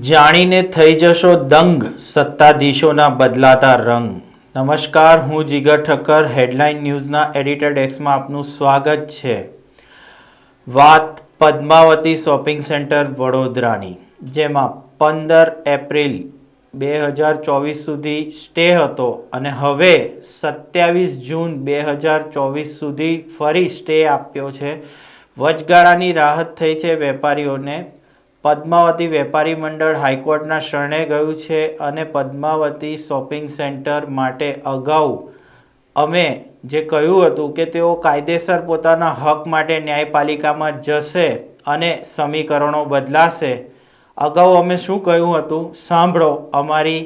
જાણીને થઈ જશો દંગ, સત્તાધીશોના બદલાતા રંગ. નમસ્કાર, હું જીગર ઠક્કર. હેડલાઇન ન્યૂઝના એડિટર ડેસ્કમાં આપનું સ્વાગત છે. વાત પદ્માવતી શોપિંગ સેન્ટર વડોદરાની, જેમાં 15 એપ્રિલ 2024 સુધી સ્ટે હતો અને હવે 27 જૂન 2024 સુધી ફરી સ્ટે આપ્યો છે. વચગાળાની રાહત થઈ છે વેપારીઓને. પદ્માવતી વેપારી મંડળ હાઈકોર્ટના શરણે ગયું છે અને પદ્માવતી શોપિંગ સેન્ટર માટે અગાઉ અમે જે કહ્યું હતું કે તેઓ કાયદેસર પોતાના હક માટે ન્યાયપાલિકામાં જશે અને સમીકરણો બદલાશે. અગાઉ અમે શું કહ્યું હતું સાંભળો. અમારી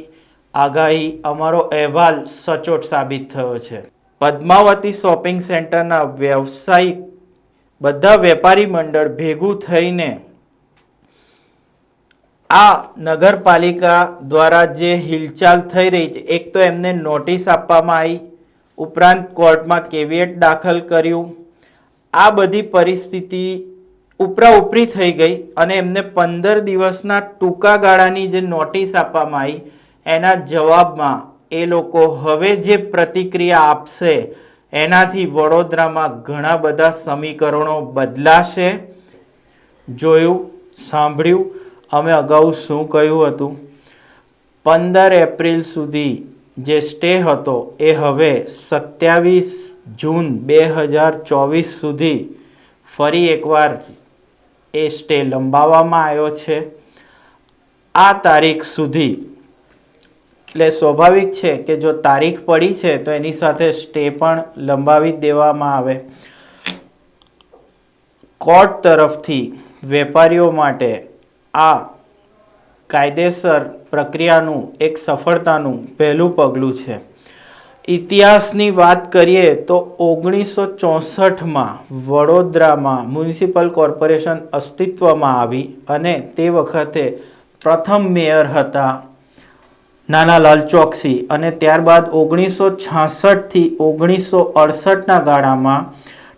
આગાહી, અમારો અહેવાલ સચોટ સાબિત થયો છે. પદ્માવતી શોપિંગ સેન્ટરના વ્યવસાયિક બધા વેપારી મંડળ ભેગું થઈને આ નગરપાલિકા દ્વારા જે હિલચાલ થઈ રહી છે, એક તો એમને નોટિસ આપવામાં આવી, ઉપરાંત કોર્ટમાં કેવિયેટ દાખલ કર્યું. આ બધી પરિસ્થિતિ ઉપરાઉપરી થઈ ગઈ અને એમને 15 દિવસના ટૂંકા ગાળાની જે નોટિસ આપવામાં આવી એના જવાબમાં એ લોકો હવે જે પ્રતિક્રિયા આપશે એનાથી વડોદરામાં ઘણા બધા સમીકરણો બદલાશે. જોયું, સાંભળ્યું અમે અગાઉ શું કહ્યું હતું. 15 એપ્રિલ સુધી જે સ્ટે હતો એ હવે 27 જૂન 2024 સુધી ફરી એકવાર એ સ્ટે લંબાવવામાં આવ્યો છે. આ તારીખ સુધી, એટલે સ્વાભાવિક છે કે જો તારીખ પડી છે તો એની સાથે સ્ટે પણ લંબાવી દેવામાં આવે. કોર્ટ તરફથી વેપારીઓ માટે આ કાયદેસર પ્રક્રિયાનું એક સફળતાનું પહેલું પગલું છે. ઇતિહાસની વાત કરીએ તો 1964માં વડોદરામાં મ્યુનિસિપલ કોર્પોરેશન અસ્તિત્વમાં આવી અને તે વખતે પ્રથમ મેયર હતા નાનાલાલ ચોકસી અને ત્યારબાદ 1966થી 1968ના ગાળામાં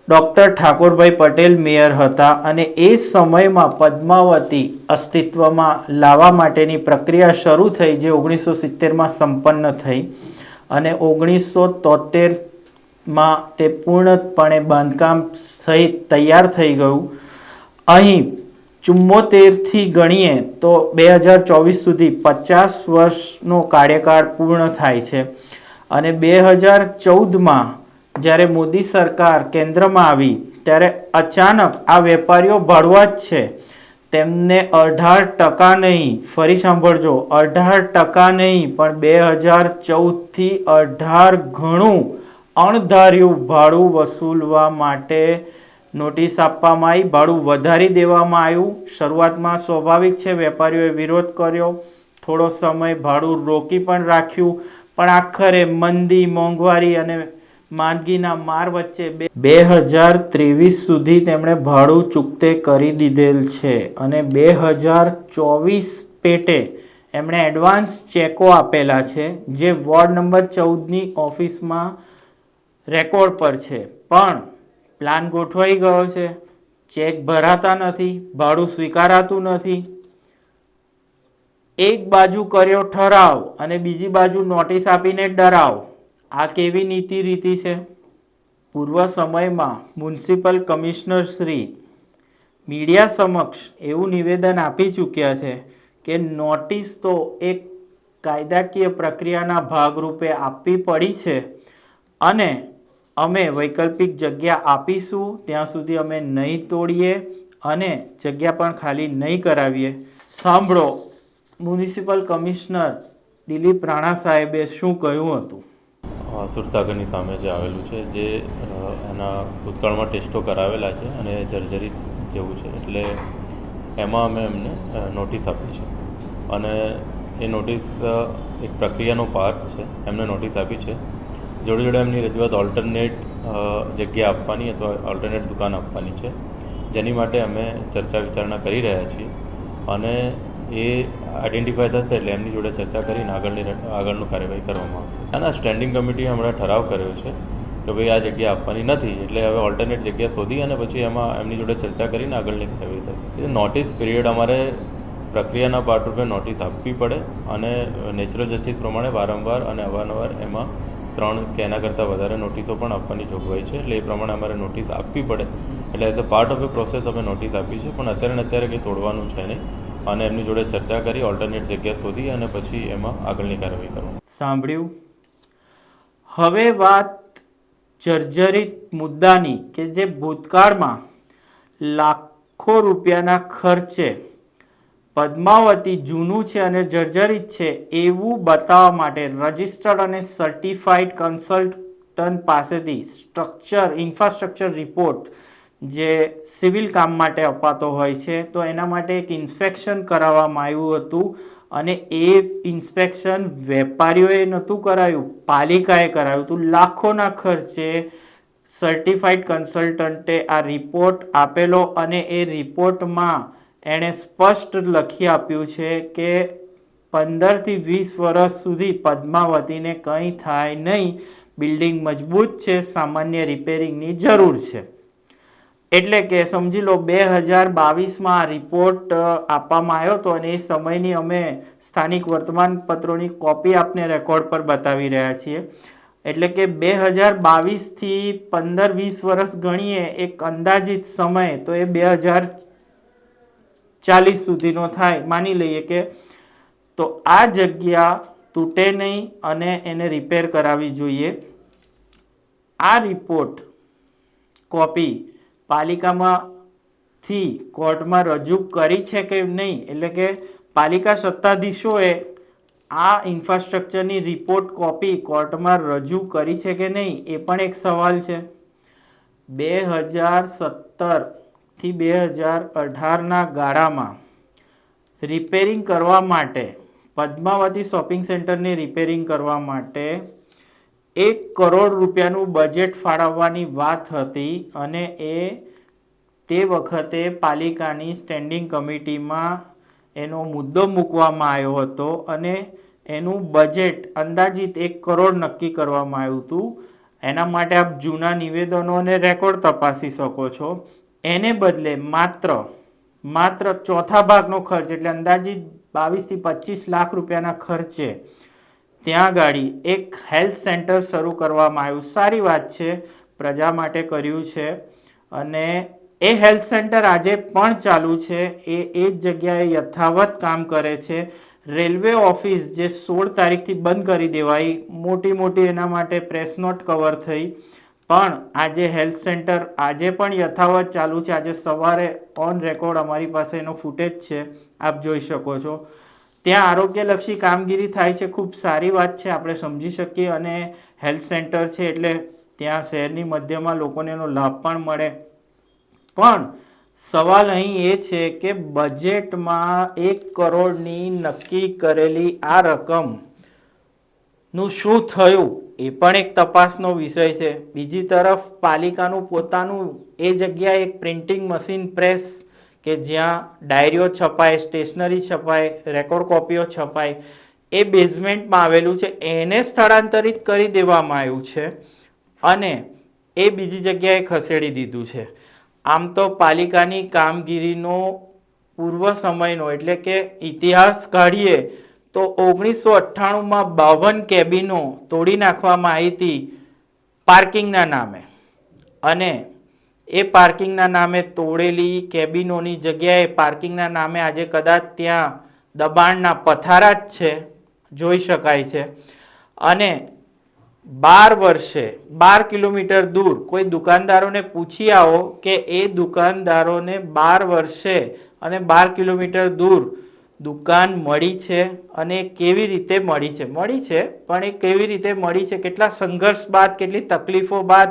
ડૉક્ટર ઠાકોરભાઈ પટેલ મેયર હતા અને એ સમયમાં પદ્માવતી અસ્તિત્વમાં લાવવા માટેની પ્રક્રિયા શરૂ થઈ, જે 1970માં સંપન્ન થઈ અને 1973માં તે પૂર્ણપણે બાંધકામ સહિત તૈયાર થઈ ગયું. અહીં 74થી ગણીએ તો 2024 સુધી 50 વર્ષનો કાર્યકાળ પૂર્ણ થાય છે અને 2014માં જ્યારે મોદી સરકાર કેન્દ્રમાં આવી ત્યારે અચાનક આ વેપારીઓ ભળવા જ છે, તેમને 18% નહીં, ફરી સાંભળજો, 18% નહીં પણ 2014થી 18 ગણું અણધાર્યું ભાડું વસૂલવા માટે નોટિસ આપવામાં આવી. ભાડું વધારી દેવામાં આવ્યું. શરૂઆતમાં સ્વાભાવિક છે વેપારીઓએ વિરોધ કર્યો, થોડો સમય ભાડું રોકી પણ રાખ્યું, પણ આખરે મંદી, મોંઘવારી અને માંદગીના માર વચ્ચે 2023 સુધી તેમણે ભાડું ચૂકતે કરી દીધેલ છે અને 2024 પેટે એમણે એડવાન્સ ચેકો આપેલા છે, જે વોર્ડ નંબર 14ની ઓફિસમાં રેકોર્ડ પર છે. પણ પ્લાન ગોઠવાઈ ગયો છે, ચેક ભરાતા નથી, ભાડું સ્વીકારાતું નથી. એક બાજુ કર્યો ઠરાવ અને બીજી બાજુ નોટિસ આપીને ડરાવ. આ કેવી નીતિ રીતિ છે? પૂર્વ સમયમાં મ્યુનિસિપલ કમિશનર શ્રી મીડિયા સમક્ષ એવું નિવેદન આપી ચૂક્યા છે કે નોટિસ તો એક કાયદાકીય પ્રક્રિયાના ભાગરૂપે આપવી પડી છે અને અમે વૈકલ્પિક જગ્યા આપીશું, ત્યાં સુધી અમે નહીં તોડીએ અને જગ્યા પણ ખાલી નહીં કરાવીએ. સાંભળો મ્યુનિસિપલ કમિશનર દિલીપ રાણા સાહેબે શું કહ્યું હતું. સુરસાગરની સામે જે આવેલું છે, જે એના ભૂતકાળમાં ટેસ્ટો કરાવેલા છે અને જર્જરિત જેવું છે, એટલે એમાં અમે એમને નોટિસ આપી છે અને એ નોટિસ એક પ્રક્રિયાનો પાર્ટ છે. એમને નોટિસ આપી છે, જોડે જોડે એમની રજૂઆત ઓલ્ટરનેટ જગ્યા આપવાની અથવા ઓલ્ટરનેટ દુકાન આપવાની છે, જેની માટે અમે ચર્ચા વિચારણા કરી રહ્યા છીએ અને એ આઈડેન્ટિફાય થશે એટલે એમની જોડે ચર્ચા કરીને આગળનું કાર્યવાહી કરવામાં આવશે. અને સ્ટેન્ડિંગ કમિટીએ હમણાં ઠરાવ કર્યો છે કે ભાઈ આ જગ્યા આપવાની નથી, એટલે હવે ઓલ્ટરનેટ જગ્યા શોધી અને પછી એમાં એમની જોડે ચર્ચા કરીને આગળની કાર્યવાહી થશે. નોટિસ પીરિયડ અમારે પ્રક્રિયાના ભાગરૂપે નોટિસ આપવી પડે અને નેચરલ જસ્ટિસ પ્રમાણે વારંવાર અને અવારનવાર એમાં 3 કે એના કરતાં વધારે નોટિસો પણ આપવાની જોગવાઈ છે. એટલે એ પ્રમાણે અમારે નોટિસ આપવી પડે. એટલે as a part of A process અમે નોટિસ આપી છે, પણ અત્યારે કંઈ તોડવાનું છે નહીં અને એમની જોડે ચર્ચા કરી ઓલ્ટરનેટ જગ્યા શોધી અને પછી એમાં આગળની કાર્યવાહી કરવાની. સાંભળ્યું. હવે વાત જર્જરિત મુદ્દાની કે જે ભૂતકાળમાં લાખો રૂપિયાના ખર્ચે પદ્માવતી જૂનું છે અને જર્જરિત છે એવું બતાવવા માટે રજિસ્ટર્ડ અને સર્ટિફાઈડ કન્સલ્ટન્ટ પાસેથી ઇન્ફ્રાસ્ટ્રક્ચર રિપોર્ટ જે સિવિલ કામ માટે અપાતો હોય છે, તો એના માટે એક ઇન્સ્પેક્શન કરાવવામાં આવ્યું હતું અને એ ઇન્સ્પેક્શન વેપારીઓએ નહોતું કરાયું, પાલિકાએ કરાવ્યું હતું. લાખોના ખર્ચે સર્ટિફાઈડ કન્સલ્ટન્ટે આ રિપોર્ટ આપેલો અને એ રિપોર્ટમાં એણે સ્પષ્ટ લખી આપ્યું છે કે 15 થી 20 વર્ષ સુધી પદ્માવતીને કંઈ થાય નહીં, બિલ્ડિંગ મજબૂત છે, સામાન્ય રિપેરિંગની જરૂર છે. એટલે કે સમજી લો 2022માં આ રિપોર્ટ આપવામાં આવ્યો હતો અને એ સમયની અમે સ્થાનિક વર્તમાનપત્રોની કોપી આપને રેકોર્ડ પર બતાવી રહ્યા છીએ. એટલે કે 2022થી 15-20 વર્ષ ગણીએ એક અંદાજિત સમય, તો એ 2040 સુધીનો થાય માની લઈએ કે. તો આ જગ્યા તૂટે નહીં અને એને રિપેર કરાવવી જોઈએ. આ રિપોર્ટ કોપી પાલિકામાંથી કોર્ટમાં રજૂ કરી છે કે નહીં, એટલે કે પાલિકા સત્તાધીશોએ આ ઇન્ફ્રાસ્ટ્રક્ચરની રિપોર્ટ કોપી કોર્ટમાં રજૂ કરી છે કે નહીં, એ પણ એક સવાલ છે. 2017 થી 2018ના ગાળામાં રિપેરિંગ કરવા માટે પદ્માવતી શોપિંગ સેન્ટરની રિપેરિંગ કરવા માટે 1 કરોડ રૂપિયાનું બજેટ ફાળવવાની વાત હતી અને તે વખતે પાલિકાની સ્ટેન્ડિંગ કમિટીમાં એનો મુદ્દો મૂકવામાં આવ્યો હતો અને એનું બજેટ અંદાજિત 1 કરોડ નક્કી કરવામાં આવ્યું હતું. એના માટે આપ જૂના નિવેદનો અને રેકોર્ડ તપાસી શકો છો. એને બદલે માત્ર ચોથા ભાગનો ખર્ચ એટલે અંદાજિત 22 થી 25 લાખ રૂપિયાના ખર્ચે ત્યાં ગાડી એક હેલ્થ સેન્ટર શરૂ કરવામાં આવ્યું. સારી વાત છે, પ્રજા માટે કર્યું છે અને એ હેલ્થ સેન્ટર આજે પણ ચાલુ છે. એ જ જગ્યાએ યથાવત કામ કરે છે. રેલવે ઓફિસ જે 16 તારીખથી બંધ કરી દેવાઈ, મોટી એના માટે પ્રેસ નોટ કવર થઈ, પણ આજે હેલ્થ સેન્ટર આજે પણ યથાવત ચાલુ છે. આજે સવારે ઓન રેકોર્ડ અમારી પાસે એનો ફૂટેજ છે, આપ જોઈ શકો છો. ત્યાં આરોગ્યલક્ષી કામગીરી થાય છે, ખૂબ સારી વાત છે, આપણે સમજી શકીએ. અને હેલ્થ સેન્ટર છે એટલે ત્યાં શહેરની મધ્યમાં લોકોને એનો લાભ પણ મળે. પણ સવાલ અહીં એ છે કે બજેટમાં 1 કરોડની નક્કી કરેલી આ રકમનું શું થયું એ પણ એક તપાસનો વિષય છે. બીજી તરફ પાલિકાનું પોતાનું એ જગ્યાએ એક પ્રિન્ટિંગ મશીન પ્રેસ કે જ્યાં ડાયરીઓ છપાય, સ્ટેશનરી છપાય, રેકોર્ડ કોપીઓ છપાય, એ બેઝમેન્ટમાં આવેલું છે. એને સ્થળાંતરિત કરી દેવામાં આવ્યું છે અને એ બીજી જગ્યાએ ખસેડી દીધું છે. આમ તો પાલિકાની કામગીરીનો પૂર્વ સમયનો એટલે કે ઇતિહાસ કાઢીએ તો 1998માં 52 કેબિનો તોડી નાખવામાં આવી હતી પાર્કિંગના નામે, અને એ પાર્કિંગના નામે તોડેલી કેબિનોની જગ્યાએ પાર્કિંગના નામે આજે કદાચ ત્યાં દબાણના પથારા જ છે, જોઈ શકાય છે. અને 12 વર્ષે 12 કિલોમીટર દૂર કોઈ દુકાનદારોને પૂછી આવો કે એ દુકાનદારોને 12 વર્ષે અને 12 કિલોમીટર દૂર દુકાન મળી છે અને કેવી રીતે મળી છે, પણ એ કેવી રીતે મળી છે, કેટલા સંઘર્ષ બાદ, કેટલી તકલીફો બાદ,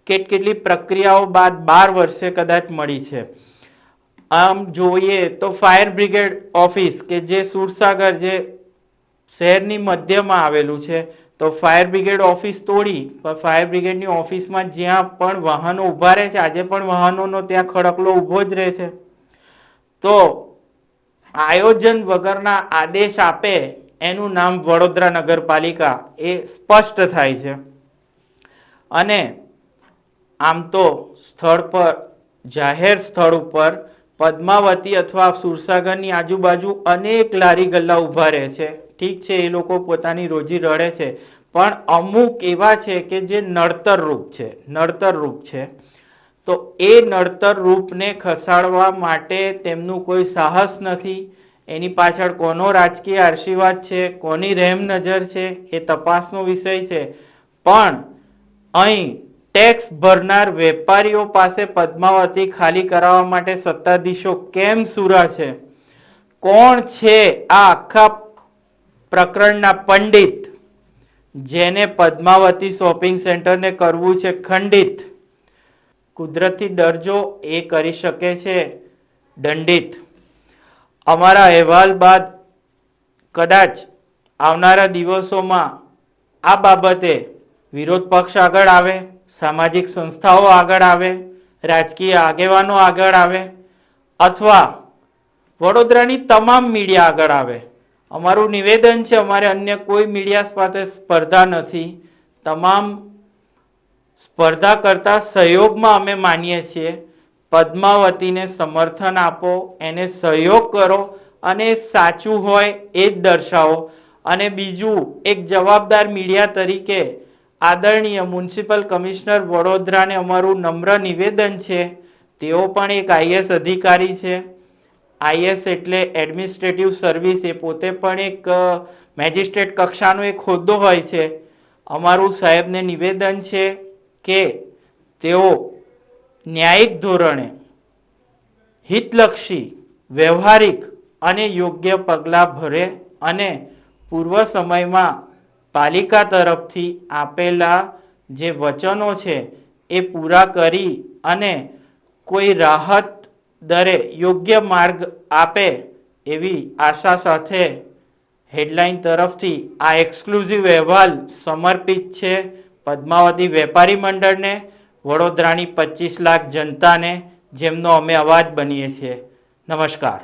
કેટલી પ્રક્રિયાઓ બાદ 12 વર્ષે કદાચ મળી છે. આમ જોઈએ તો ફાયર બ્રિગેડ ઓફિસ કે જે સુરસાગર જે શહેરની મધ્યમાં આવેલું છે, તો ફાયર બ્રિગેડ ઓફિસ તોડી ફાયર બ્રિગેડની ઓફિસમાં જ્યાં પણ વાહનો ઊભા રહે છે, આજે પણ વાહનોનો ત્યાં ખડકલો ઊભો જ રહે છે. તો આયોજન વગરના આદેશ આપે એનું નામ વડોદરા નગરપાલિકા, એ સ્પષ્ટ થાય છે. અને આમ તો સ્થળ પર, જાહેર સ્થળ ઉપર પદ્માવતી અથવા સુરસાગરની આજુબાજુ અનેક લારી ગલ્લા ઊભા રહે છે. ઠીક છે, એ લોકો પોતાની રોજી રળે છે, પણ અમુક એવા છે કે જે નડતર રૂપ છે. તો એ નડતર રૂપને ખસાડવા માટે તેમનું કોઈ સાહસ નથી. એની પાછળ કોનો રાજકીય આશીર્વાદ છે, કોની રહેમ નજર છે, એ તપાસનો વિષય છે. પણ અહીં ટેક્સ ભરનાર વેપારીઓ પાસે પદ્માવતી ખાલી કરાવવા માટે સત્તાધીશો કેમ સુરા છે? કોણ છે આ આખા પ્રકરણના પંડિત, જેને પદ્માવતી શોપિંગ સેન્ટરને કરવું છે ખંડિત? કુદરતી દરજો એ કરી શકે છે દંડિત. અમારા અહેવાલ બાદ કદાચ આવનારા દિવસોમાં આ બાબતે વિરોધ પક્ષ આગળ આવે, સામાજિક સંસ્થાઓ આગળ આવે, રાજકીય આગેવાનો આગળ આવે, અથવા વડોદરાની તમામ મીડિયા આગળ આવે. અમારું નિવેદન છે, અમારે અન્ય કોઈ મીડિયા સાથે સ્પર્ધા નથી. તમામ સ્પર્ધા કરતા સહયોગમાં અમે માનીએ છીએ. પદ્માવતીને સમર્થન આપો, એને સહયોગ કરો અને સાચું હોય એ જ દર્શાવો. અને બીજું, એક જવાબદાર મીડિયા તરીકે આદરણીય મ્યુનિસિપલ કમિશનર વડોદરાને અમારું નમ્ર નિવેદન છે. તેઓ પણ એક આઈએસ અધિકારી છે. આઈએસ એટલે એડમિનિસ્ટ્રેટિવ સર્વિસ, એ પોતે પણ એક મેજિસ્ટ્રેટ કક્ષાનો એક હોદ્દો હોય છે. અમારું સાહેબને નિવેદન છે કે તેઓ ન્યાયિક ધોરણે હિતલક્ષી, વ્યવહારિક અને યોગ્ય પગલાં ભરે અને પૂર્વ સમયમાં પાલિકા તરફથી આપેલા જે વચનો છે એ પૂરા કરી અને કોઈ રાહત દરે યોગ્ય માર્ગ આપે એવી આશા સાથે હેડલાઇન તરફથી આ એક્સક્લુઝિવ અહેવાલ સમર્પિત છે પદ્માવતી વેપારી મંડળને, વડોદરાની 25 લાખ જનતાને, જેમનો અમે અવાજ બનીએ છીએ. નમસ્કાર.